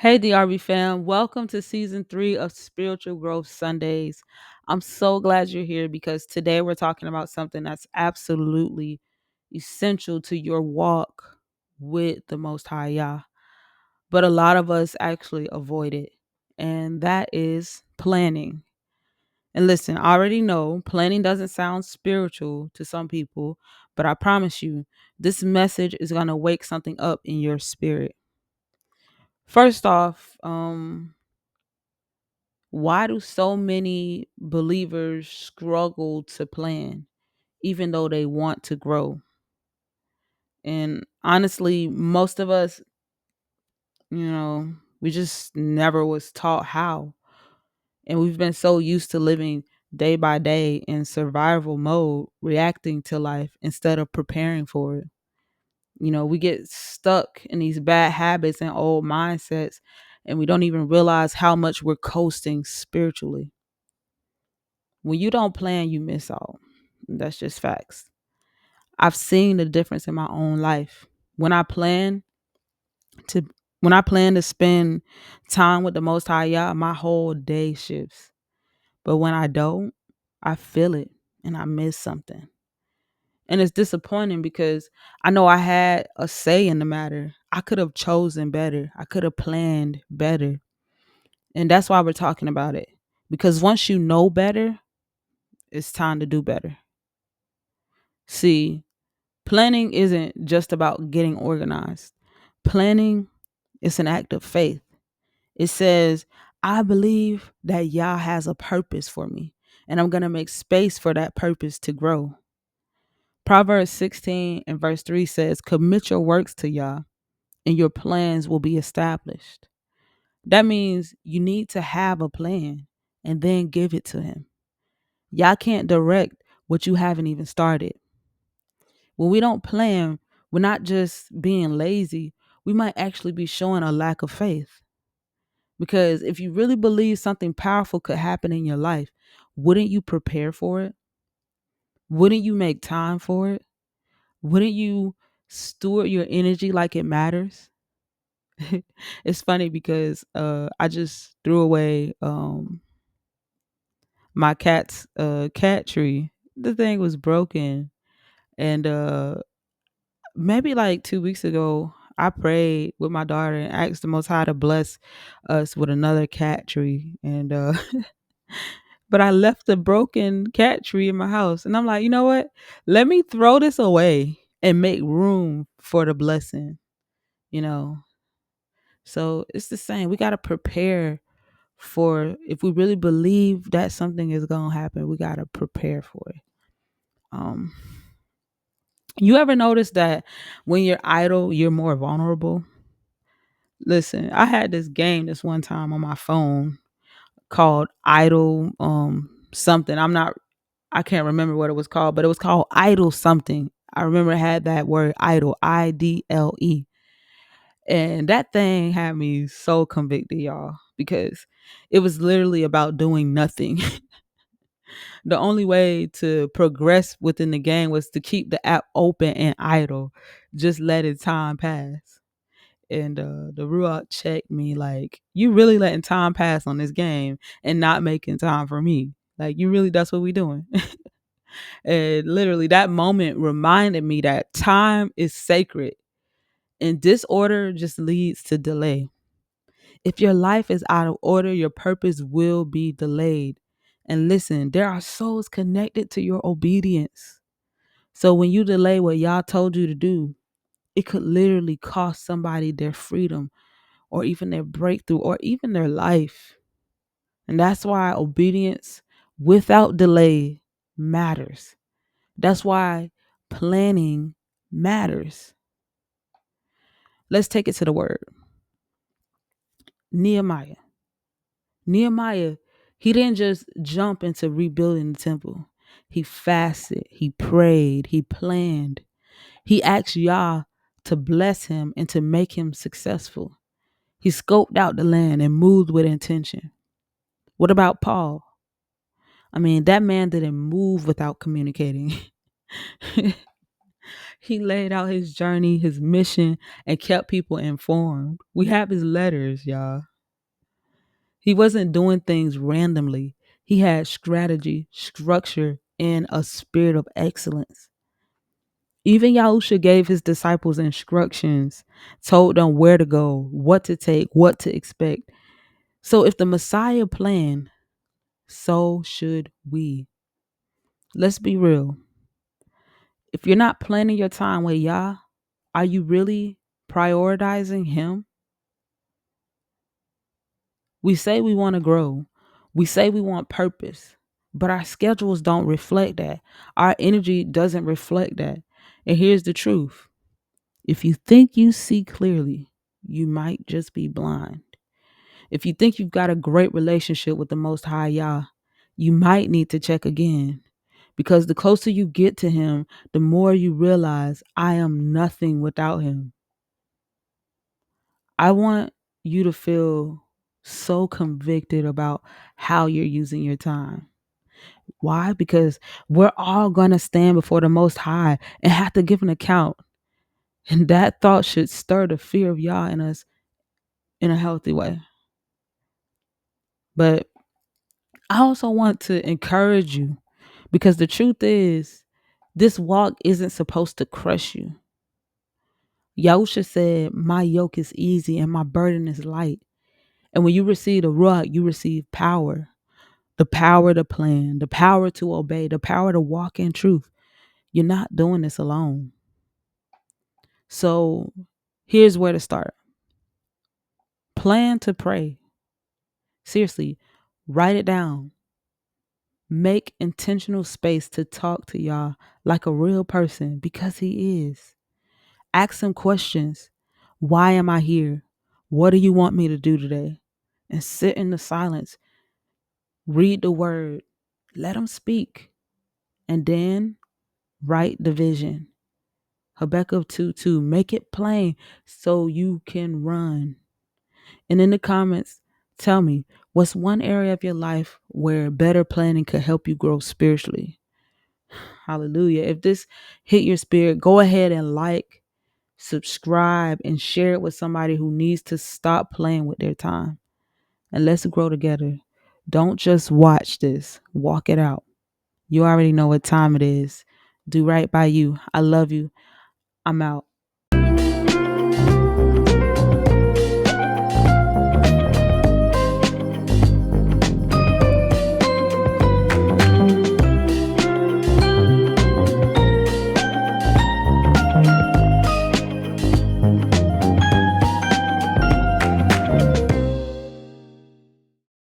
Hey, DRB fam. Welcome to season 3 of Spiritual Growth Sundays. I'm so glad you're here because today we're talking about something that's absolutely essential to your walk with the Most High Yah. But a lot of us actually avoid it, and that is planning. And listen, I already know planning doesn't sound spiritual to some people, but I promise you, this message is going to wake something up in your spirit. First off, why do so many believers struggle to plan even though they want to grow? And honestly, most of us, we just never was taught how. And we've been so used to living day by day in survival mode, reacting to life instead of preparing for it. We get stuck in these bad habits and old mindsets, and we don't even realize how much we're coasting spiritually. When you don't plan, you miss out. That's just facts. I've seen the difference in my own life. When I plan to when I plan to spend time with the Most High Yah, my whole day shifts. But when I don't, I feel it and I miss something. And it's disappointing because I know I had a say in the matter. I could have chosen better. I could have planned better. And that's why we're talking about it. Because once you know better, it's time to do better. See, planning isn't just about getting organized. Planning is an act of faith. It says, I believe that Yah has a purpose for me, and I'm going to make space for that purpose to grow. Proverbs 16 and verse 3 says, commit your works to Yah, and your plans will be established. That means you need to have a plan and then give it to Him. Yah can't direct what you haven't even started. When we don't plan, we're not just being lazy. We might actually be showing a lack of faith. Because if you really believe something powerful could happen in your life, wouldn't you prepare for it? Wouldn't you make time for it? Wouldn't you steward your energy like it matters? It's funny because I just threw away my cat's cat tree. The thing was broken, and maybe like 2 weeks ago, I prayed with my daughter and asked the Most High to bless us with another cat tree. And but I left a broken cat tree in my house, and I'm like, you know what? Let me throw this away and make room for the blessing. You know, so it's the same. We got to prepare for, if we really believe that something is gonna happen, we got to prepare for it. Um, you ever notice that when you're idle, you're more vulnerable? Listen, I had this game this one time on my phone called Idle something. I can't remember what it was called, but it was called Idle something. I remember it had that word idle, IDLE. And that thing had me so convicted, y'all, because it was literally about doing nothing. The only way to progress within the game was to keep the app open and idle, just letting time pass. And the RUACH checked me like, you really letting time pass on this game and not making time for me. Like, you really, that's what we doing. And literally that moment reminded me that time is sacred and disorder just leads to delay. If your life is out of order, your purpose will be delayed. And listen, there are souls connected to your obedience. So when you delay what Yah told you to do, it could literally cost somebody their freedom or even their breakthrough or even their life. And that's why obedience without delay matters. That's why planning matters. Let's take it to the word. Nehemiah. Nehemiah, he didn't just jump into rebuilding the temple. He fasted, he prayed, he planned. He asked Yah to bless him and to make him successful. He scoped out the land and moved with intention. What about Paul? I mean, that man didn't move without communicating. He laid out his journey, his mission, and kept people informed. We have his letters, y'all. He wasn't doing things randomly. He had strategy, structure, and a spirit of excellence. Even Yahusha gave his disciples instructions, told them where to go, what to take, what to expect. So if the Messiah planned, so should we. Let's be real. If you're not planning your time with Yah, are you really prioritizing him? We say we want to grow. We say we want purpose, but our schedules don't reflect that. Our energy doesn't reflect that. And here's the truth. If you think you see clearly, you might just be blind. If you think you've got a great relationship with the Most High Yah, you might need to check again. Because the closer you get to him, the more you realize I am nothing without him. I want you to feel so convicted about how you're using your time. Why? Because we're all going to stand before the Most High and have to give an account. And that thought should stir the fear of Yah in us in a healthy way. But I also want to encourage you, because the truth is, this walk isn't supposed to crush you. Yahusha said, my yoke is easy and my burden is light. And when you receive the RUACH, you receive power. The power to plan, the power to obey, the power to walk in truth. You're not doing this alone. So here's where to start. Plan to pray. Seriously, write it down. Make intentional space to talk to Yah like a real person, because he is. Ask him questions. Why am I here? What do you want me to do today? And sit in the silence. Read the word. Let him speak. And then write the vision. Habakkuk 2:2. Make it plain so you can run. And in the comments, tell me, what's one area of your life where better planning could help you grow spiritually? Hallelujah. If this hit your spirit, go ahead and like, subscribe, and share it with somebody who needs to stop playing with their time. And let's grow together. Don't just watch this. Walk it out. You already know what time it is. Do right by you. I love you. I'm out.